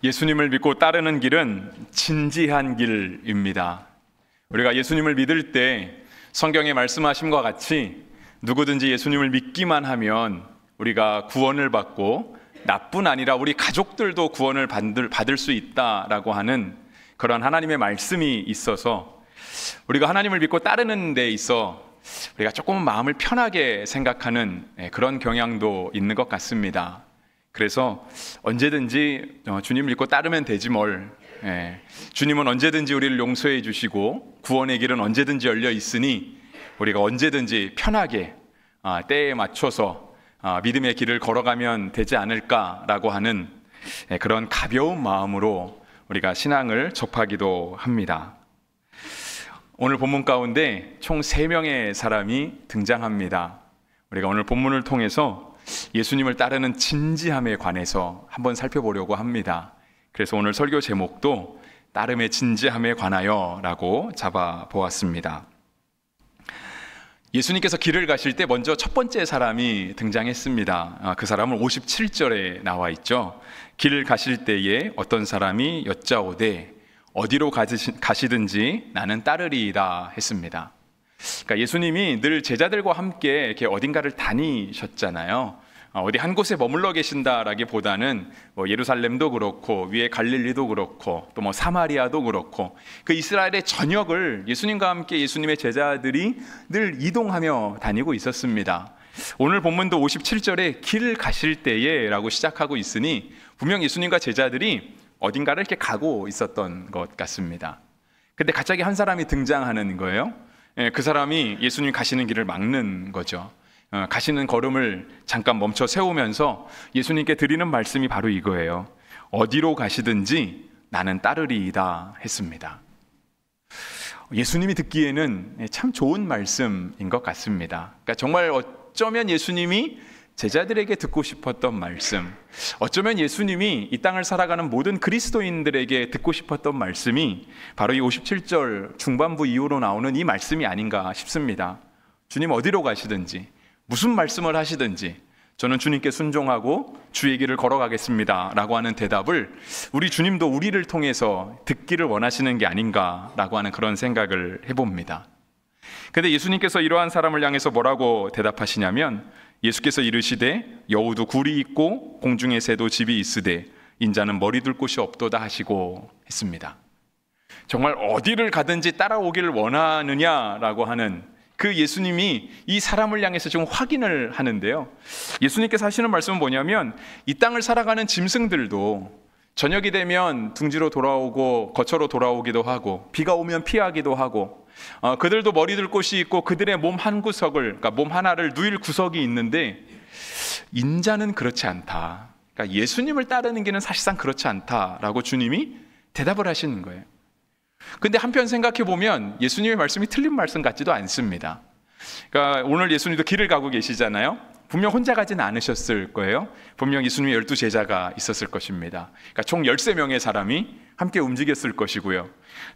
예수님을 믿고 따르는 길은 진지한 길입니다. 우리가 예수님을 믿을 때 성경에 말씀하심과 같이 누구든지 예수님을 믿기만 하면 우리가 구원을 받고 나뿐 아니라 우리 가족들도 구원을 받을 수 있다라고 하는 그런 하나님의 말씀이 있어서 우리가 하나님을 믿고 따르는 데 있어 우리가 조금 마음을 편하게 생각하는 그런 경향도 있는 것 같습니다. 그래서 언제든지 주님 믿고 따르면 되지 뭘. 주님은 언제든지 우리를 용서해 주시고 구원의 길은 언제든지 열려 있으니 우리가 언제든지 편하게 때에 맞춰서 믿음의 길을 걸어가면 되지 않을까라고 하는 그런 가벼운 마음으로 우리가 신앙을 접하기도 합니다. 오늘 본문 가운데 총 3명의 사람이 등장합니다. 우리가 오늘 본문을 통해서 예수님을 따르는 진지함에 관해서 한번 살펴보려고 합니다. 그래서 오늘 설교 제목도 따름의 진지함에 관하여 라고 잡아보았습니다. 예수님께서 길을 가실 때 먼저 첫 번째 사람이 등장했습니다. 그 사람은 57절에 나와 있죠. 길을 가실 때에 어떤 사람이 여짜오되 어디로 가시든지 나는 따르리이다 했습니다. 그러니까 예수님이 늘 제자들과 함께 이렇게 어딘가를 다니셨잖아요. 어디 한 곳에 머물러 계신다라기보다는 예루살렘도 그렇고 위에 갈릴리도 그렇고 또 사마리아도 그렇고 그 이스라엘의 전역을 예수님과 함께 예수님의 제자들이 늘 이동하며 다니고 있었습니다. 오늘 본문도 57절에 길 가실 때에 라고 시작하고 있으니 분명 예수님과 제자들이 어딘가를 이렇게 가고 있었던 것 같습니다. 근데 갑자기 한 사람이 등장하는 거예요. 그 사람이 예수님 가시는 길을 막는 거죠. 가시는 걸음을 잠깐 멈춰 세우면서 예수님께 드리는 말씀이 바로 이거예요. 어디로 가시든지 나는 따르리이다 했습니다. 예수님이 듣기에는 참 좋은 말씀인 것 같습니다. 그러니까 정말 어쩌면 예수님이 제자들에게 듣고 싶었던 말씀, 어쩌면 예수님이 이 땅을 살아가는 모든 그리스도인들에게 듣고 싶었던 말씀이 바로 이 57절 중반부 이후로 나오는 이 말씀이 아닌가 싶습니다. 주님 어디로 가시든지 무슨 말씀을 하시든지 저는 주님께 순종하고 주의 길을 걸어가겠습니다 라고 하는 대답을 우리 주님도 우리를 통해서 듣기를 원하시는 게 아닌가라고 하는 그런 생각을 해봅니다. 근데 예수님께서 이러한 사람을 향해서 뭐라고 대답하시냐면 예수께서 이르시되 여우도 굴이 있고 공중의 새도 집이 있으되 인자는 머리 둘 곳이 없도다 하시고 했습니다. 정말 어디를 가든지 따라오기를 원하느냐라고 하는 그 예수님이 이 사람을 향해서 지금 확인을 하는데요. 예수님께서 하시는 말씀은 뭐냐면 이 땅을 살아가는 짐승들도 저녁이 되면 둥지로 돌아오고 거처로 돌아오기도 하고 비가 오면 피하기도 하고 그들도 머리 둘 곳이 있고 그들의 몸 한 구석을 그러니까 몸 하나를 누일 구석이 있는데 인자는 그렇지 않다. 그러니까 예수님을 따르는 길은 사실상 그렇지 않다라고 주님이 대답을 하시는 거예요. 근데 한편 생각해 보면 예수님의 말씀이 틀린 말씀 같지도 않습니다. 그러니까 오늘 예수님도 길을 가고 계시잖아요. 분명 혼자 가지는 않으셨을 거예요. 분명 예수님의 12제자가 있었을 것입니다. 그러니까 총 13명의 사람이 함께 움직였을 것이고요.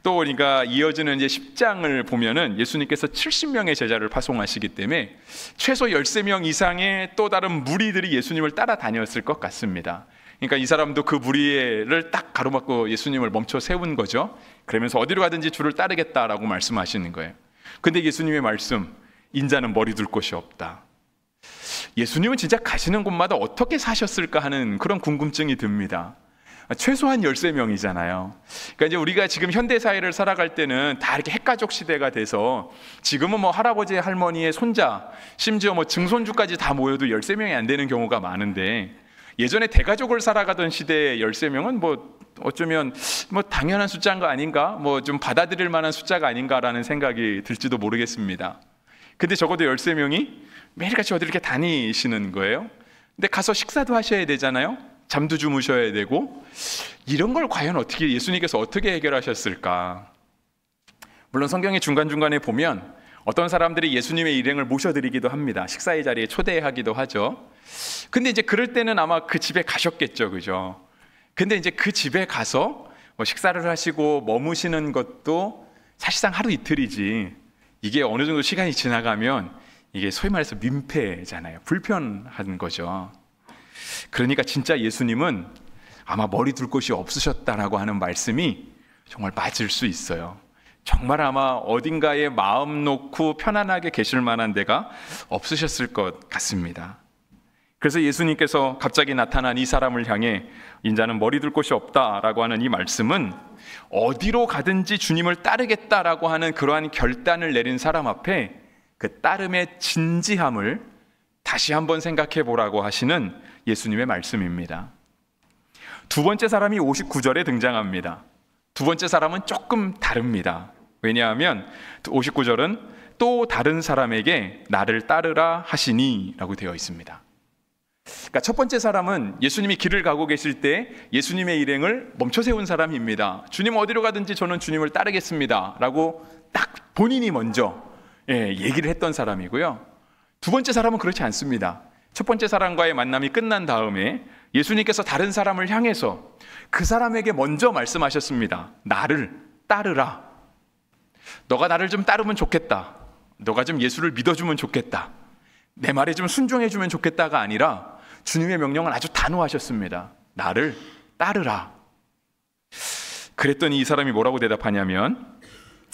또 그러니까 이어지는 이제 10장을 보면은 예수님께서 70명의 제자를 파송하시기 때문에 최소 13명 이상의 또 다른 무리들이 예수님을 따라다녔을 것 같습니다. 그러니까 이 사람도 그 무리를 딱 가로막고 예수님을 멈춰 세운 거죠. 그러면서 어디로 가든지 주를 따르겠다라고 말씀하시는 거예요. 근데 예수님의 말씀, 인자는 머리 둘 곳이 없다. 예수님은 진짜 가시는 곳마다 어떻게 사셨을까 하는 그런 궁금증이 듭니다. 최소한 13명이잖아요. 그러니까 이제 우리가 지금 현대사회를 살아갈 때는 다 이렇게 핵가족 시대가 돼서 지금은 할아버지, 할머니의 손자, 심지어 증손주까지 다 모여도 13명이 안 되는 경우가 많은데 예전에 대가족을 살아가던 시대의 13명은 어쩌면 당연한 숫자인 거 아닌가? 좀 받아들일 만한 숫자가 아닌가라는 생각이 들지도 모르겠습니다. 근데 적어도 13명이 매일같이 어디 이렇게 다니시는 거예요. 근데 가서 식사도 하셔야 되잖아요. 잠도 주무셔야 되고 이런 걸 과연 어떻게 예수님께서 어떻게 해결하셨을까? 물론 성경의 중간중간에 보면 어떤 사람들이 예수님의 일행을 모셔드리기도 합니다. 식사의 자리에 초대하기도 하죠. 근데 이제 그럴 때는 아마 그 집에 가셨겠죠, 그죠? 근데 이제 그 집에 가서 식사를 하시고 머무시는 것도 사실상 하루 이틀이지 이게 어느 정도 시간이 지나가면 이게 소위 말해서 민폐잖아요. 불편한 거죠. 그러니까 진짜 예수님은 아마 머리 둘 곳이 없으셨다라고 하는 말씀이 정말 맞을 수 있어요. 정말 아마 어딘가에 마음 놓고 편안하게 계실 만한 데가 없으셨을 것 같습니다. 그래서 예수님께서 갑자기 나타난 이 사람을 향해 인자는 머리 둘 곳이 없다라고 하는 이 말씀은 어디로 가든지 주님을 따르겠다라고 하는 그러한 결단을 내린 사람 앞에 그 따름의 진지함을 다시 한번 생각해 보라고 하시는 예수님의 말씀입니다. 두 번째 사람이 59절에 등장합니다. 두 번째 사람은 조금 다릅니다. 왜냐하면 59절은 또 다른 사람에게 나를 따르라 하시니 라고 되어 있습니다. 그러니까 첫 번째 사람은 예수님이 길을 가고 계실 때 예수님의 일행을 멈춰 세운 사람입니다. 주님 어디로 가든지 저는 주님을 따르겠습니다 라고 딱 본인이 먼저 얘기를 했던 사람이고요. 두 번째 사람은 그렇지 않습니다. 첫 번째 사람과의 만남이 끝난 다음에 예수님께서 다른 사람을 향해서 그 사람에게 먼저 말씀하셨습니다. 나를 따르라. 너가 나를 좀 따르면 좋겠다. 너가 좀 예수를 믿어주면 좋겠다. 내 말에 좀 순종해주면 좋겠다가 아니라 주님의 명령을 아주 단호하셨습니다. 나를 따르라. 그랬더니 이 사람이 뭐라고 대답하냐면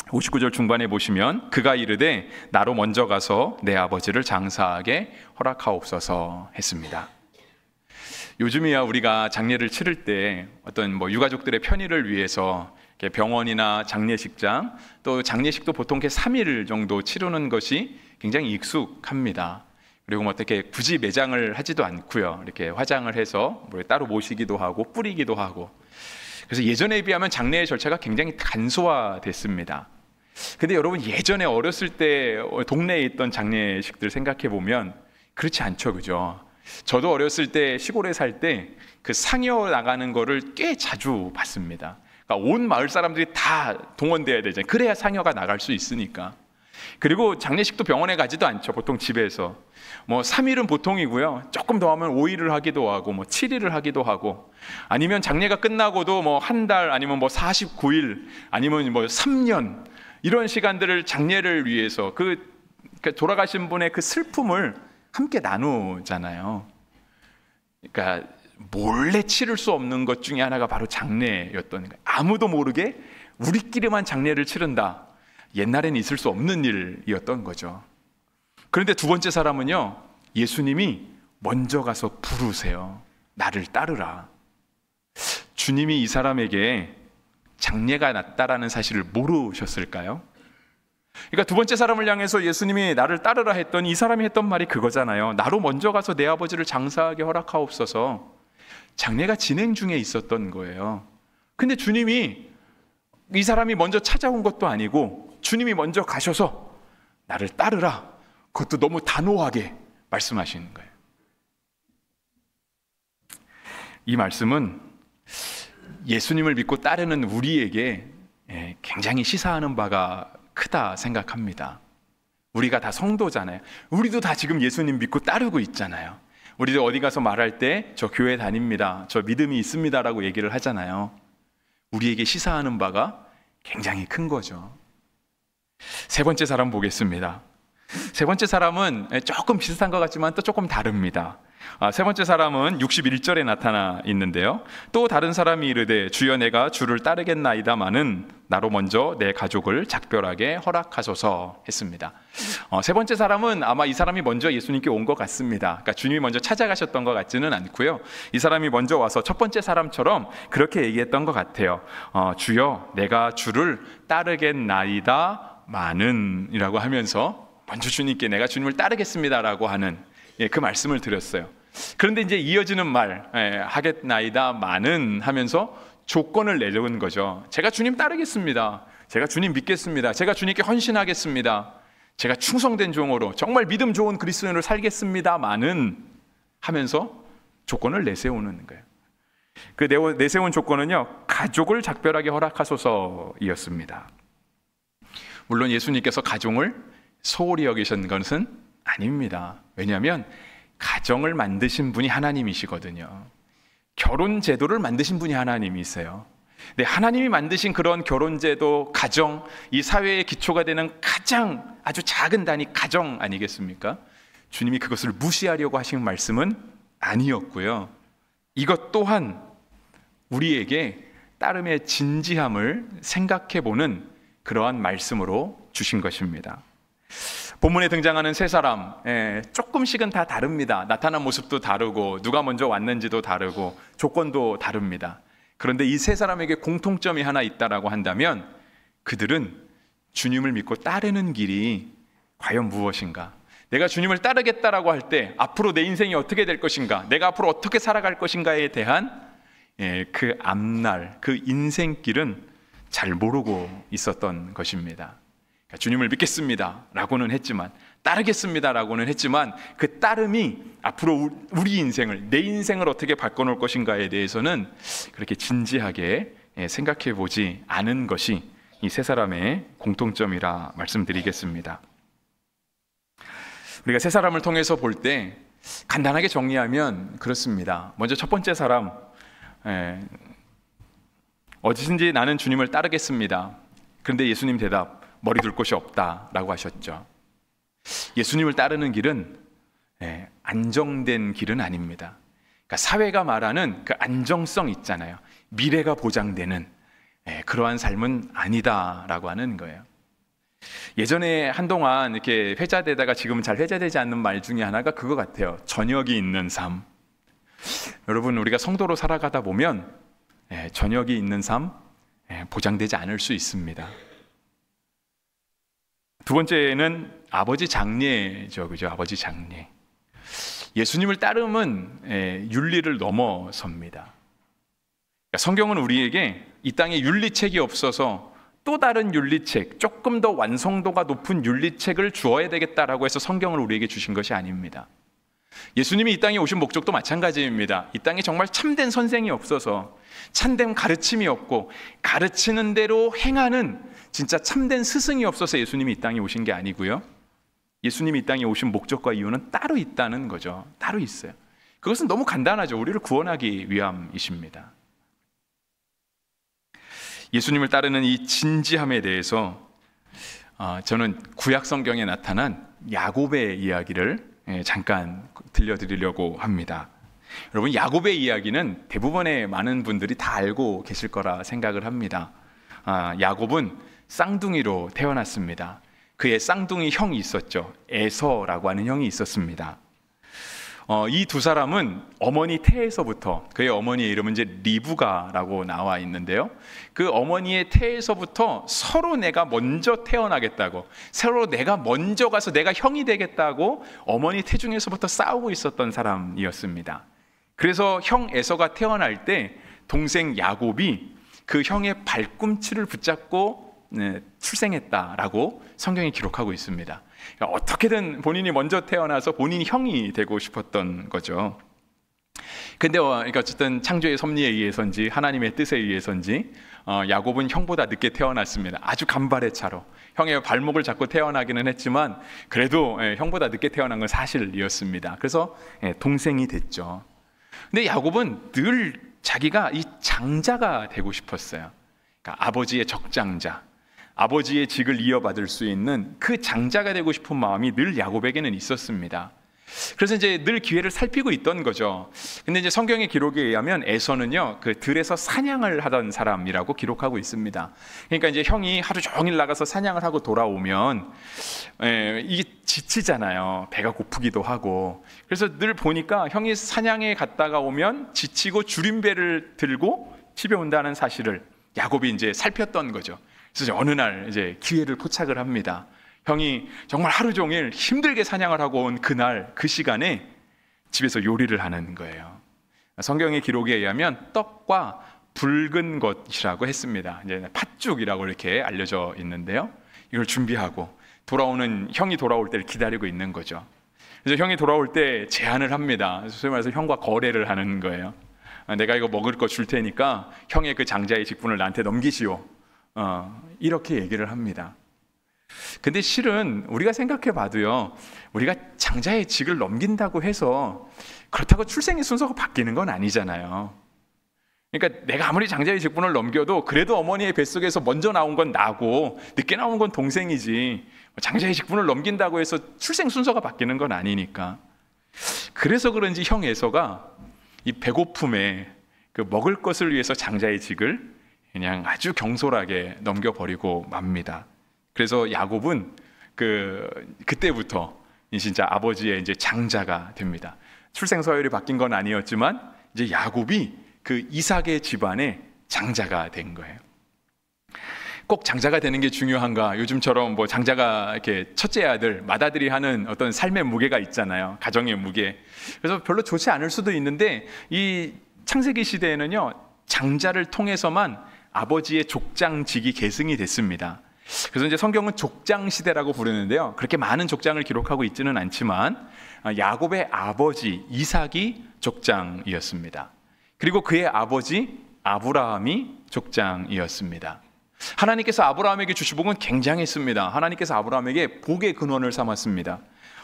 59절 중반에 보시면 그가 이르되 나로 먼저 가서 내 아버지를 장사하게 허락하옵소서 했습니다. 요즘이야 우리가 장례를 치를 때 어떤 유가족들의 편의를 위해서 병원이나 장례식장 또 장례식도 보통 3일 정도 치르는 것이 굉장히 익숙합니다. 그리고 어떻게 굳이 매장을 하지도 않고요. 이렇게 화장을 해서 따로 모시기도 하고 뿌리기도 하고. 그래서 예전에 비하면 장례의 절차가 굉장히 간소화됐습니다. 근데 여러분 예전에 어렸을 때 동네에 있던 장례식들 생각해 보면 그렇지 않죠, 그죠? 저도 어렸을 때 시골에 살 때 그 상여 나가는 거를 꽤 자주 봤습니다. 그러니까 온 마을 사람들이 다 동원돼야 되잖아요. 그래야 상여가 나갈 수 있으니까. 그리고 장례식도 병원에 가지도 않죠. 보통 집에서 3일은 보통이고요. 조금 더 하면 5일을 하기도 하고 7일을 하기도 하고 아니면 장례가 끝나고도 한 달 아니면 49일 아니면 3년 이런 시간들을 장례를 위해서 그 돌아가신 분의 그 슬픔을 함께 나누잖아요. 그러니까 몰래 치를 수 없는 것 중에 하나가 바로 장례였던 거예요. 아무도 모르게 우리끼리만 장례를 치른다. 옛날에는 있을 수 없는 일이었던 거죠. 그런데 두 번째 사람은요, 예수님이 먼저 가서 부르세요. 나를 따르라. 주님이 이 사람에게 장례가 났다라는 사실을 모르셨을까요? 그러니까 두 번째 사람을 향해서 예수님이 나를 따르라 했더니 이 사람이 했던 말이 그거잖아요. 나로 먼저 가서 내 아버지를 장사하게 허락하옵소서. 장례가 진행 중에 있었던 거예요. 근데 주님이 이 사람이 먼저 찾아온 것도 아니고 주님이 먼저 가셔서 나를 따르라. 그것도 너무 단호하게 말씀하시는 거예요. 이 말씀은 예수님을 믿고 따르는 우리에게 굉장히 시사하는 바가 크다 생각합니다. 우리가 다 성도잖아요. 우리도 다 지금 예수님 믿고 따르고 있잖아요. 우리도 어디 가서 말할 때 저 교회 다닙니다. 저 믿음이 있습니다라고 얘기를 하잖아요. 우리에게 시사하는 바가 굉장히 큰 거죠. 세 번째 사람 보겠습니다. 세 번째 사람은 조금 비슷한 것 같지만 또 조금 다릅니다. 세 번째 사람은 61절에 나타나 있는데요. 또 다른 사람이 이르되 주여 내가 주를 따르겠나이다마는 나로 먼저 내 가족을 작별하게 허락하소서 했습니다. 세 번째 사람은 아마 이 사람이 먼저 예수님께 온 것 같습니다. 그러니까 주님이 먼저 찾아가셨던 것 같지는 않고요. 이 사람이 먼저 와서 첫 번째 사람처럼 그렇게 얘기했던 것 같아요. 주여 내가 주를 따르겠나이다마는 이라고 하면서 먼저 주님께 내가 주님을 따르겠습니다라고 하는 그 말씀을 드렸어요. 그런데 이제 이어지는 말 하겠나이다마는 하면서 조건을 내려온 거죠. 제가 주님 따르겠습니다. 제가 주님 믿겠습니다. 제가 주님께 헌신하겠습니다. 제가 충성된 종으로 정말 믿음 좋은 그리스도인으로 살겠습니다마는 하면서 조건을 내세우는 거예요. 그 내세운 조건은요, 가족을 작별하게 허락하소서이었습니다. 물론 예수님께서 가족을 소홀히 여기신 것은 아닙니다. 왜냐하면 가정을 만드신 분이 하나님이시거든요. 결혼 제도를 만드신 분이 하나님이세요. 네, 하나님이 만드신 그런 결혼 제도, 가정, 이 사회의 기초가 되는 가장 아주 작은 단위 가정 아니겠습니까? 주님이 그것을 무시하려고 하신 말씀은 아니었고요. 이것 또한 우리에게 따름의 진지함을 생각해 보는 그러한 말씀으로 주신 것입니다. 본문에 등장하는 세 사람, 조금씩은 다 다릅니다. 나타난 모습도 다르고 누가 먼저 왔는지도 다르고 조건도 다릅니다. 그런데 이 세 사람에게 공통점이 하나 있다라고 한다면 그들은 주님을 믿고 따르는 길이 과연 무엇인가? 내가 주님을 따르겠다라고 할 때 앞으로 내 인생이 어떻게 될 것인가? 내가 앞으로 어떻게 살아갈 것인가에 대한 그 앞날, 그 인생길은 잘 모르고 있었던 것입니다. 그러니까 주님을 믿겠습니다 라고는 했지만, 따르겠습니다 라고는 했지만 그 따름이 앞으로 우리 인생을, 내 인생을 어떻게 바꿔놓을 것인가에 대해서는 그렇게 진지하게 생각해 보지 않은 것이 이 세 사람의 공통점이라 말씀드리겠습니다. 우리가 세 사람을 통해서 볼 때 간단하게 정리하면 그렇습니다. 먼저 첫 번째 사람, 어디든지 나는 주님을 따르겠습니다. 그런데 예수님 대답, 머리 둘 곳이 없다라고 하셨죠. 예수님을 따르는 길은 안정된 길은 아닙니다. 그러니까 사회가 말하는 그 안정성 있잖아요. 미래가 보장되는 그러한 삶은 아니다라고 하는 거예요. 예전에 한동안 이렇게 회자되다가 지금은 잘 회자되지 않는 말 중에 하나가 그거 같아요. 저녁이 있는 삶. 여러분, 우리가 성도로 살아가다 보면 저녁이 있는 삶 보장되지 않을 수 있습니다. 두 번째는 아버지 장례죠, 그죠? 아버지 장례. 예수님을 따름은 윤리를 넘어섭니다. 그러니까 성경은 우리에게 이 땅에 윤리책이 없어서 또 다른 윤리책, 조금 더 완성도가 높은 윤리책을 주어야 되겠다라고 해서 성경을 우리에게 주신 것이 아닙니다. 예수님이 이 땅에 오신 목적도 마찬가지입니다. 이 땅에 정말 참된 선생이 없어서, 참된 가르침이 없고 가르치는 대로 행하는 진짜 참된 스승이 없어서 예수님이 이 땅에 오신 게 아니고요. 예수님이 이 땅에 오신 목적과 이유는 따로 있다는 거죠. 따로 있어요. 그것은 너무 간단하죠. 우리를 구원하기 위함이십니다. 예수님을 따르는 이 진지함에 대해서 저는 구약 성경에 나타난 야곱의 이야기를 잠깐 들려드리려고 합니다. 여러분, 야곱의 이야기는 대부분의 많은 분들이 다 알고 계실 거라 생각을 합니다. 야곱은 쌍둥이로 태어났습니다. 그의 쌍둥이 형이 있었죠. 에서라고 하는 형이 있었습니다. 이 두 사람은 어머니 태에서부터, 그의 어머니의 이름은 이제 리브가라고 나와 있는데요. 그 어머니의 태에서부터 서로 내가 먼저 태어나겠다고, 서로 내가 먼저 가서 내가 형이 되겠다고 어머니 태중에서부터 싸우고 있었던 사람이었습니다. 그래서 형 에서가 태어날 때 동생 야곱이 그 형의 발꿈치를 붙잡고 출생했다라고 성경이 기록하고 있습니다. 그러니까 어떻게든 본인이 먼저 태어나서 본인이 형이 되고 싶었던 거죠. 근데 그러니까 어쨌든 창조의 섭리에 의해서인지 하나님의 뜻에 의해서인지 야곱은 형보다 늦게 태어났습니다. 아주 간발의 차로 형의 발목을 잡고 태어나기는 했지만 그래도 형보다 늦게 태어난 건 사실이었습니다. 그래서 동생이 됐죠. 근데 야곱은 늘 자기가 이 장자가 되고 싶었어요. 그러니까 아버지의 적장자, 아버지의 직을 이어받을 수 있는 그 장자가 되고 싶은 마음이 늘 야곱에게는 있었습니다. 그래서 이제 늘 기회를 살피고 있던 거죠. 근데 이제 성경의 기록에 의하면 에서는요, 그 들에서 사냥을 하던 사람이라고 기록하고 있습니다. 그러니까 이제 형이 하루 종일 나가서 사냥을 하고 돌아오면 이게 지치잖아요. 배가 고프기도 하고. 그래서 늘 보니까 형이 사냥에 갔다가 오면 지치고 주림배를 들고 집에 온다는 사실을 야곱이 이제 살폈던 거죠. 그래서 어느 날 이제 기회를 포착을 합니다. 형이 정말 하루 종일 힘들게 사냥을 하고 온 그날 그 시간에 집에서 요리를 하는 거예요. 성경의 기록에 의하면 떡과 붉은 것이라고 했습니다. 이제 팥죽이라고 이렇게 알려져 있는데요. 이걸 준비하고 형이 돌아올 때를 기다리고 있는 거죠. 그래서 형이 돌아올 때 제안을 합니다. 소위 말해서 형과 거래를 하는 거예요. 내가 이거 먹을 거 줄 테니까 형의 그 장자의 직분을 나한테 넘기시오. 이렇게 얘기를 합니다. 근데 실은 우리가 생각해 봐도요, 우리가 장자의 직을 넘긴다고 해서 그렇다고 출생의 순서가 바뀌는 건 아니잖아요. 그러니까 내가 아무리 장자의 직분을 넘겨도 그래도 어머니의 뱃속에서 먼저 나온 건 나고 늦게 나온 건 동생이지, 장자의 직분을 넘긴다고 해서 출생 순서가 바뀌는 건 아니니까. 그래서 그런지 형 에서가 이 배고픔에 그 먹을 것을 위해서 장자의 직을 그냥 아주 경솔하게 넘겨버리고 맙니다. 그래서 야곱은 그때부터 진짜 아버지의 이제 장자가 됩니다. 출생 서열이 바뀐 건 아니었지만 이제 야곱이 그 이삭의 집안의 장자가 된 거예요. 꼭 장자가 되는 게 중요한가? 요즘처럼 뭐 장자가 이렇게 첫째 아들, 맏아들이 하는 어떤 삶의 무게가 있잖아요. 가정의 무게. 그래서 별로 좋지 않을 수도 있는데 이 창세기 시대에는요, 장자를 통해서만 아버지의 족장직이 계승이 됐습니다. 그래서 이제 성경은 족장 시대라고 부르는데요. 그렇게 많은 족장을 기록하고 있지는 않지만 야곱의 아버지 이삭이 족장이었습니다. 그리고 그의 아버지 아브라함이 족장이었습니다. 하나님께서 아브라함에게 주신 복은 굉장했습니다. 하나님께서 아브라함에게 복의 근원을 삼았습니다.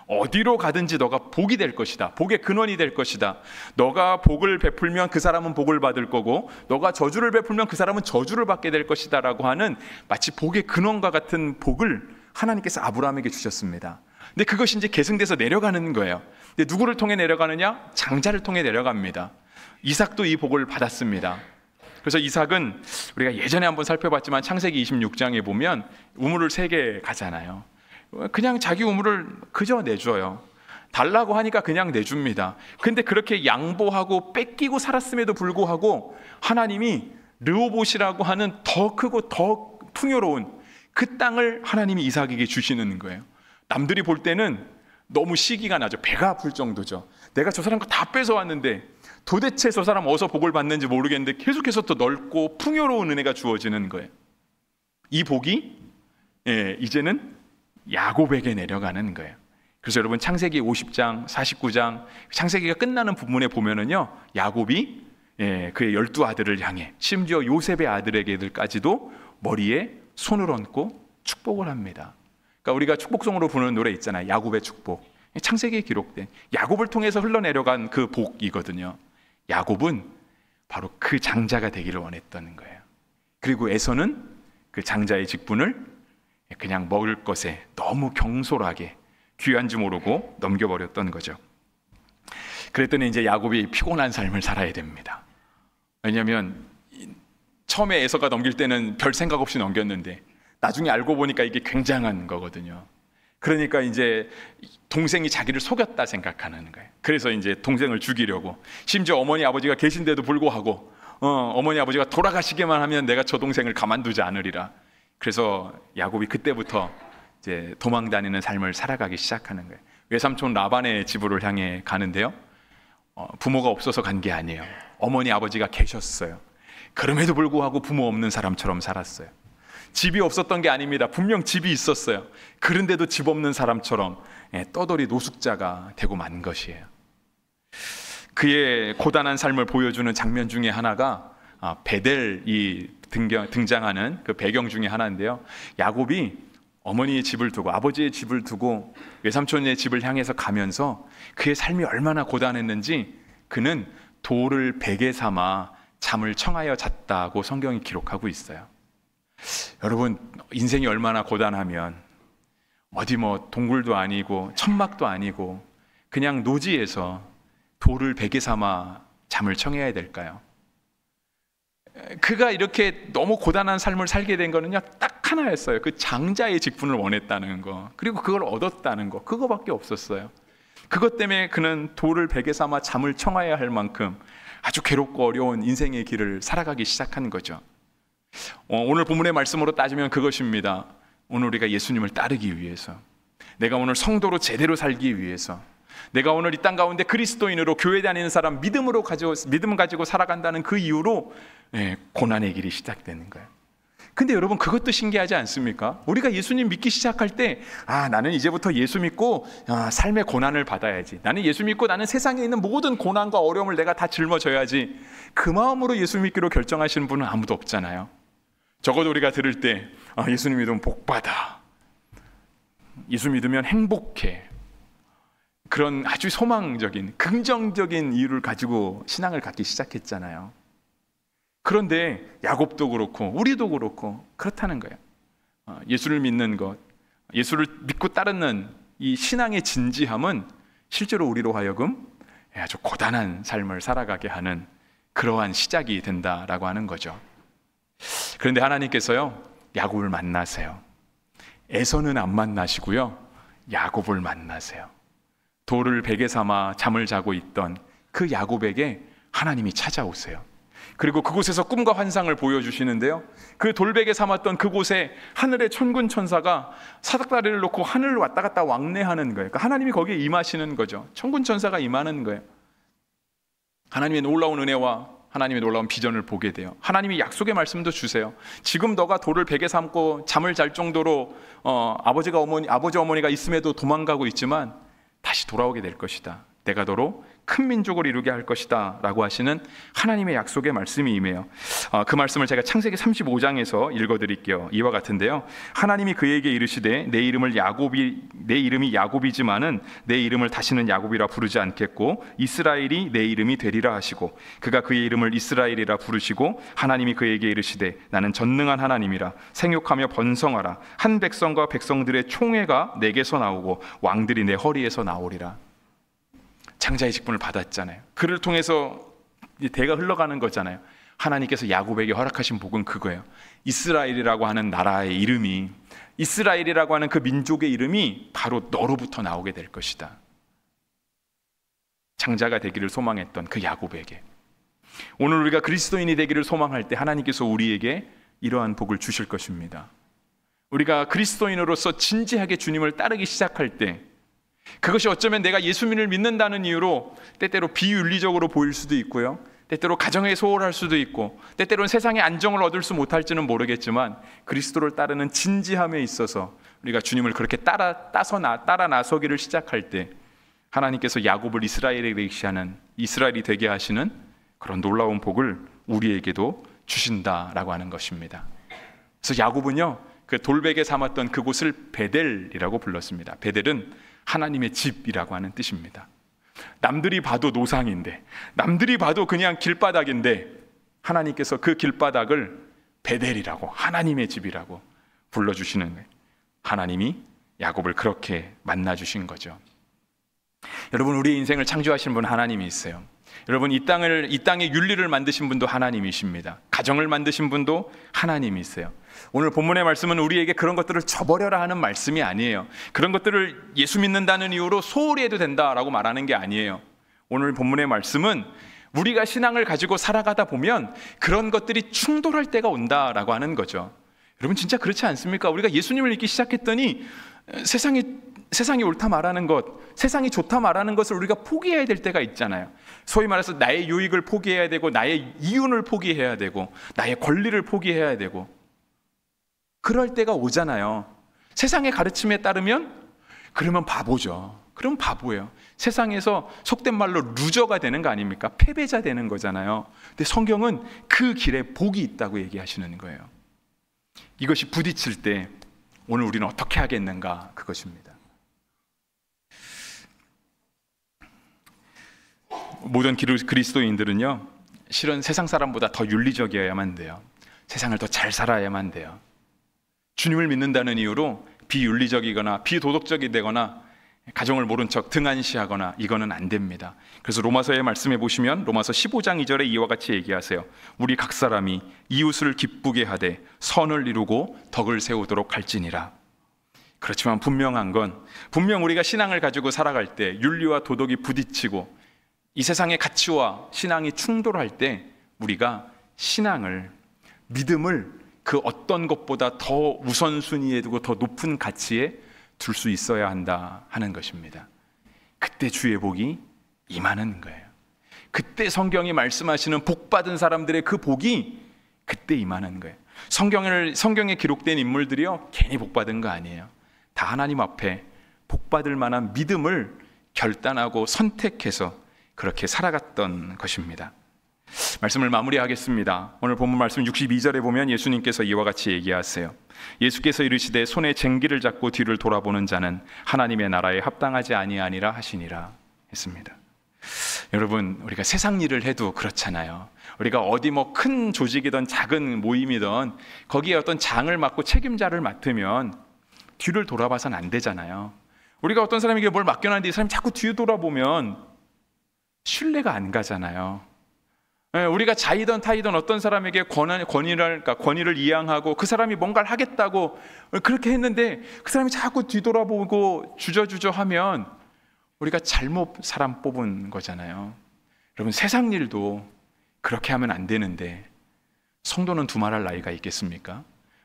어디로 가든지 너가 복이 될 것이다. 복의 근원이 될 것이다. 너가 복을 베풀면 그 사람은 복을 받을 거고, 너가 저주를 베풀면 그 사람은 저주를 받게 될 것이다 라고 하는 마치 복의 근원과 같은 복을 하나님께서 아브라함에게 주셨습니다. 근데 그것이 이제 계승돼서 내려가는 거예요. 근데 누구를 통해 내려가느냐? 장자를 통해 내려갑니다. 이삭도 이 복을 받았습니다. 그래서 이삭은 우리가 예전에 한번 살펴봤지만 창세기 26장에 보면 우물을 3개 가잖아요. 그냥 자기 우물을 그저 내줘요. 달라고 하니까 그냥 내줍니다. 근데 그렇게 양보하고 뺏기고 살았음에도 불구하고 하나님이 르호봇이라고 하는 더 크고 더 풍요로운 그 땅을 하나님이 이삭에게 주시는 거예요. 남들이 볼 때는 너무 시기가 나죠. 배가 아플 정도죠. 내가 저 사람 거 다 뺏어왔는데 도대체 저 사람 어디서 복을 받는지 모르겠는데 계속해서 또 넓고 풍요로운 은혜가 주어지는 거예요. 이 복이 이제는 야곱에게 내려가는 거예요. 그래서 여러분 창세기 50장, 49장 창세기가 끝나는 부분에 보면은요, 야곱이 그의 12아들을 향해 심지어 요셉의 아들에게들까지도 머리에 손을 얹고 축복을 합니다. 그러니까 우리가 축복송으로 부르는 노래 있잖아요. 야곱의 축복. 창세기에 기록된 야곱을 통해서 흘러내려간 그 복이거든요. 야곱은 바로 그 장자가 되기를 원했던 거예요. 그리고 에서는 그 장자의 직분을 그냥 먹을 것에 너무 경솔하게 귀한 줄 모르고 넘겨버렸던 거죠. 그랬더니 이제 야곱이 피곤한 삶을 살아야 됩니다. 왜냐하면 처음에 에서가 넘길 때는 별 생각 없이 넘겼는데 나중에 알고 보니까 이게 굉장한 거거든요. 그러니까 이제 동생이 자기를 속였다 생각하는 거예요. 그래서 이제 동생을 죽이려고, 심지어 어머니 아버지가 계신데도 불구하고 어머니 아버지가 돌아가시기만 하면 내가 저 동생을 가만두지 않으리라. 그래서 야곱이 그때부터 이제 도망다니는 삶을 살아가기 시작하는 거예요. 외삼촌 라반의 집으로 향해 가는데요, 부모가 없어서 간 게 아니에요. 어머니 아버지가 계셨어요. 그럼에도 불구하고 부모 없는 사람처럼 살았어요. 집이 없었던 게 아닙니다. 분명 집이 있었어요. 그런데도 집 없는 사람처럼 떠돌이 노숙자가 되고 만 것이에요. 그의 고단한 삶을 보여주는 장면 중에 하나가 베델이 등장하는 그 배경 중에 하나인데요, 야곱이 어머니의 집을 두고 아버지의 집을 두고 외삼촌의 집을 향해서 가면서 그의 삶이 얼마나 고단했는지 그는 돌을 베개 삼아 잠을 청하여 잤다고 성경이 기록하고 있어요. 여러분, 인생이 얼마나 고단하면 어디 뭐 동굴도 아니고 천막도 아니고 그냥 노지에서 돌을 베개 삼아 잠을 청해야 될까요? 그가 이렇게 너무 고단한 삶을 살게 된 거는요, 딱 하나였어요. 그 장자의 직분을 원했다는 거, 그리고 그걸 얻었다는 거, 그거밖에 없었어요. 그것 때문에 그는 돌을 베개 삼아 잠을 청해야 할 만큼 아주 괴롭고 어려운 인생의 길을 살아가기 시작한 거죠. 오늘 본문의 말씀으로 따지면 그것입니다. 오늘 우리가 예수님을 따르기 위해서, 내가 오늘 성도로 제대로 살기 위해서, 내가 오늘 이 땅 가운데 그리스도인으로 교회 다니는 사람, 믿음을 가지고 살아간다는 그 이유로 고난의 길이 시작되는 거예요. 근데 여러분, 그것도 신기하지 않습니까? 우리가 예수님 믿기 시작할 때 나는 이제부터 예수 믿고 삶의 고난을 받아야지, 나는 예수 믿고 나는 세상에 있는 모든 고난과 어려움을 내가 다 짊어져야지, 그 마음으로 예수 믿기로 결정하시는 분은 아무도 없잖아요. 적어도 우리가 들을 때 예수님 믿으면 복받아, 예수 믿으면 행복해, 그런 아주 소망적인 긍정적인 이유를 가지고 신앙을 갖기 시작했잖아요. 그런데 야곱도 그렇고 우리도 그렇고 그렇다는 거예요. 예수를 믿는 것, 예수를 믿고 따르는 이 신앙의 진지함은 실제로 우리로 하여금 아주 고단한 삶을 살아가게 하는 그러한 시작이 된다라고 하는 거죠. 그런데 하나님께서요, 야곱을 만나세요. 에서는 안 만나시고요, 야곱을 만나세요. 돌을 베개 삼아 잠을 자고 있던 그 야곱에게 하나님이 찾아오세요. 그리고 그곳에서 꿈과 환상을 보여주시는데요, 그 돌베개 삼았던 그곳에 하늘의 천군 천사가 사닥다리를 놓고 하늘을 왔다 갔다 왕래하는 거예요. 그러니까 하나님이 거기에 임하시는 거죠. 천군 천사가 임하는 거예요. 하나님의 놀라운 은혜와 하나님의 놀라운 비전을 보게 돼요. 하나님이 약속의 말씀도 주세요. 지금 너가 돌을 베개 삼고 잠을 잘 정도로 아버지 어머니가 있음에도 도망가고 있지만 다시 돌아오게 될 것이다. 내가 너로 큰 민족을 이루게 할 것이다 라고 하시는 하나님의 약속의 말씀이 임해요. 그 말씀을 제가 창세기 35장에서 읽어드릴게요. 이와 같은데요, 하나님이 그에게 이르시되 내 이름이 야곱이지만은 내 이름을 다시는 야곱이라 부르지 않겠고 이스라엘이 내 이름이 되리라 하시고, 그가 그의 이름을 이스라엘이라 부르시고, 하나님이 그에게 이르시되 나는 전능한 하나님이라 생육하며 번성하라. 한 백성과 백성들의 총회가 내게서 나오고 왕들이 내 허리에서 나오리라. 장자의 직분을 받았잖아요. 그를 통해서 대가 흘러가는 거잖아요. 하나님께서 야곱에게 허락하신 복은 그거예요. 이스라엘이라고 하는 나라의 이름이, 이스라엘이라고 하는 그 민족의 이름이 바로 너로부터 나오게 될 것이다. 장자가 되기를 소망했던 그 야곱에게, 오늘 우리가 그리스도인이 되기를 소망할 때 하나님께서 우리에게 이러한 복을 주실 것입니다. 우리가 그리스도인으로서 진지하게 주님을 따르기 시작할 때, 그것이 어쩌면 내가 예수님을 믿는다는 이유로 때때로 비윤리적으로 보일 수도 있고요, 때때로 가정에 소홀할 수도 있고, 때때로는 세상의 안정을 얻을 수 못할지는 모르겠지만, 그리스도를 따르는 진지함에 있어서 우리가 주님을 그렇게 따라 나서기를 시작할 때 하나님께서 야곱을 이스라엘이 되게 하시는 그런 놀라운 복을 우리에게도 주신다라고 하는 것입니다. 그래서 야곱은요, 그 돌베개 삼았던 그곳을 베델이라고 불렀습니다. 베델은 하나님의 집이라고 하는 뜻입니다. 남들이 봐도 노상인데, 남들이 봐도 그냥 길바닥인데, 하나님께서 그 길바닥을 베델이라고, 하나님의 집이라고 불러주시는 거예요. 하나님이 야곱을 그렇게 만나주신 거죠. 여러분, 우리의 인생을 창조하신 분 하나님이 있어요. 여러분, 이 땅의 윤리를 만드신 분도 하나님이십니다. 가정을 만드신 분도 하나님이 있어요. 오늘 본문의 말씀은 우리에게 그런 것들을 저버려라 하는 말씀이 아니에요. 그런 것들을 예수 믿는다는 이유로 소홀히 해도 된다라고 말하는 게 아니에요. 오늘 본문의 말씀은 우리가 신앙을 가지고 살아가다 보면 그런 것들이 충돌할 때가 온다라고 하는 거죠. 여러분, 진짜 그렇지 않습니까? 우리가 예수님을 믿기 시작했더니 세상이 옳다 말하는 것, 세상이 좋다 말하는 것을 우리가 포기해야 될 때가 있잖아요. 소위 말해서 나의 유익을 포기해야 되고, 나의 이윤을 포기해야 되고, 나의 권리를 포기해야 되고, 그럴 때가 오잖아요. 세상의 가르침에 따르면 그러면 바보죠. 그럼 바보예요. 세상에서 속된 말로 루저가 되는 거 아닙니까? 패배자 되는 거잖아요. 근데 성경은 그 길에 복이 있다고 얘기하시는 거예요. 이것이 부딪힐 때 오늘 우리는 어떻게 하겠는가, 그것입니다. 모든 그리스도인들은요, 실은 세상 사람보다 더 윤리적이어야만 돼요. 세상을 더 잘 살아야만 돼요. 주님을 믿는다는 이유로 비윤리적이거나 비도덕적이 되거나 가정을 모른 척 등한시하거나 이거는 안 됩니다. 그래서 로마서에 말씀해 보시면 로마서 15장 2절에 이와 같이 얘기하세요. 우리 각 사람이 이웃을 기쁘게 하되 선을 이루고 덕을 세우도록 할지니라. 그렇지만 분명한 건, 분명 우리가 신앙을 가지고 살아갈 때 윤리와 도덕이 부딪히고 이 세상의 가치와 신앙이 충돌할 때 우리가 믿음을 그 어떤 것보다 더 우선순위에 두고 더 높은 가치에 둘 수 있어야 한다 하는 것입니다. 그때 주의 복이 임하는 거예요. 그때 성경이 말씀하시는 복받은 사람들의 그 복이 그때 임하는 거예요. 성경에 기록된 인물들이요, 괜히 복받은 거 아니에요. 다 하나님 앞에 복받을 만한 믿음을 결단하고 선택해서 그렇게 살아갔던 것입니다. 말씀을 마무리하겠습니다. 오늘 본문 말씀 62절에 보면 예수님께서 이와 같이 얘기하세요. 예수께서 이르시되 손에 쟁기를 잡고 뒤를 돌아보는 자는 하나님의 나라에 합당하지 아니하니라 하시니라 했습니다. 여러분, 우리가 세상 일을 해도 그렇잖아요. 우리가 어디 큰 조직이든 작은 모임이든 거기에 어떤 장을 맡고 책임자를 맡으면 뒤를 돌아봐서는 안 되잖아요. 우리가 어떤 사람에게 뭘 맡겨놨는데 이 사람이 자꾸 뒤에 돌아보면 신뢰가 안 가잖아요. 우리가 자이던 타이던 어떤 사람에게 권위를 이양하고 그 사람이 뭔가를 하겠다고 그렇게 했는데 그 사람이 자꾸 뒤돌아보고 주저주저하면 우리가 잘못 사람 뽑은 거잖아요. 여러분, 세상 일도 그렇게 하면 안 되는데 성도는 두말할 나이가 있겠습니까?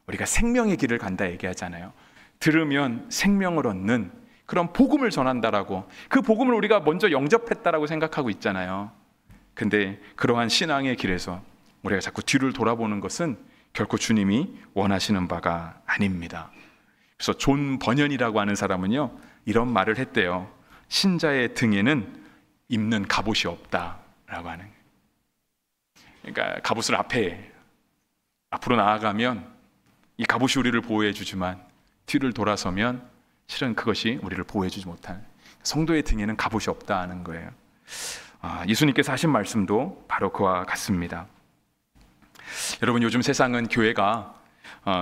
우리가 생명의 길을 간다 얘기하잖아요. 들으면 생명을 얻는 그런 복음을 전한다라고, 그 복음을 우리가 먼저 영접했다라고 생각하고 있잖아요. 근데 그러한 신앙의 길에서 우리가 자꾸 뒤를 돌아보는 것은 결코 주님이 원하시는 바가 아닙니다. 그래서 존 버년이라고 하는 사람은요, 이런 말을 했대요. 신자의 등에는 입는 갑옷이 없다라고 하는. 그러니까 갑옷을 앞으로 나아가면 이 갑옷이 우리를 보호해 주지만 뒤를 돌아서면 실은 그것이 우리를 보호해 주지 못하는, 성도의 등에는 갑옷이 없다는 거예요. 예수님께서 하신 말씀도 바로 그와 같습니다. 여러분, 요즘 세상은 교회가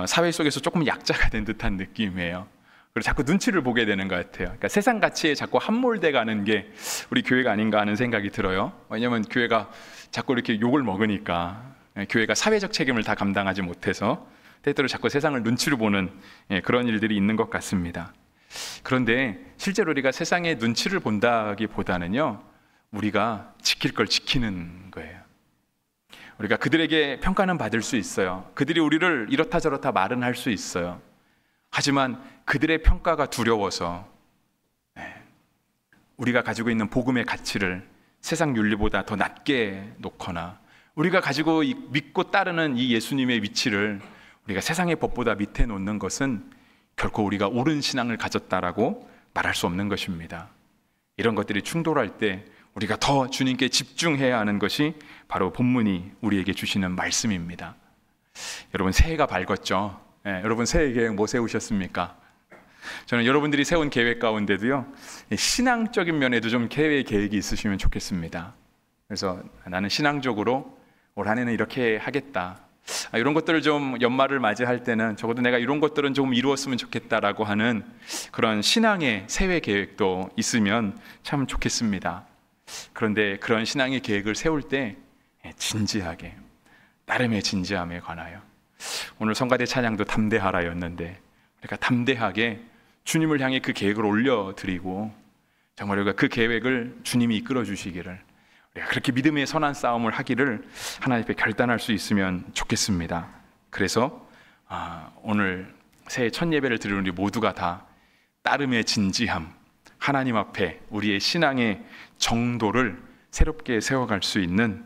사회 속에서 조금 약자가 된 듯한 느낌이에요. 그리고 자꾸 눈치를 보게 되는 것 같아요. 그러니까 세상 가치에 자꾸 함몰돼 가는 게 우리 교회가 아닌가 하는 생각이 들어요. 왜냐하면 교회가 자꾸 이렇게 욕을 먹으니까, 교회가 사회적 책임을 다 감당하지 못해서 때때로 자꾸 세상을 눈치로 보는 그런 일들이 있는 것 같습니다. 그런데 실제로 우리가 세상의 눈치를 본다기보다는요, 우리가 지킬 걸 지키는 거예요. 우리가 그들에게 평가는 받을 수 있어요. 그들이 우리를 이렇다 저렇다 말은 할 수 있어요. 하지만 그들의 평가가 두려워서 우리가 가지고 있는 복음의 가치를 세상 윤리보다 더 낮게 놓거나, 우리가 가지고 믿고 따르는 이 예수님의 위치를 우리가 세상의 법보다 밑에 놓는 것은 결코 우리가 옳은 신앙을 가졌다라고 말할 수 없는 것입니다. 이런 것들이 충돌할 때 우리가 더 주님께 집중해야 하는 것이 바로 본문이 우리에게 주시는 말씀입니다. 여러분, 새해가 밝았죠? 여러분, 새해 계획 뭐 세우셨습니까? 저는 여러분들이 세운 계획 가운데도요, 신앙적인 면에도 좀 계획이 있으시면 좋겠습니다. 그래서 나는 신앙적으로 올 한 해는 이렇게 하겠다, 이런 것들을 좀 연말을 맞이할 때는 적어도 내가 이런 것들은 좀 이루었으면 좋겠다라고 하는 그런 신앙의 새해 계획도 있으면 참 좋겠습니다. 그런데 그런 신앙의 계획을 세울 때 진지하게, 나름의 진지함에 관하여, 오늘 성가대 찬양도 담대하라였는데 우리가 담대하게 주님을 향해 그 계획을 올려드리고, 정말 우리가 그 계획을 주님이 이끌어 주시기를, 우리가 그렇게 믿음의 선한 싸움을 하기를 하나님 앞에 결단할 수 있으면 좋겠습니다. 그래서 오늘 새해 첫 예배를 드리는 우리 모두가 다 따름의 진지함, 하나님 앞에 우리의 신앙의 정도를 새롭게 세워갈 수 있는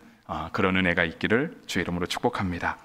그런 은혜가 있기를 주의 이름으로 축복합니다.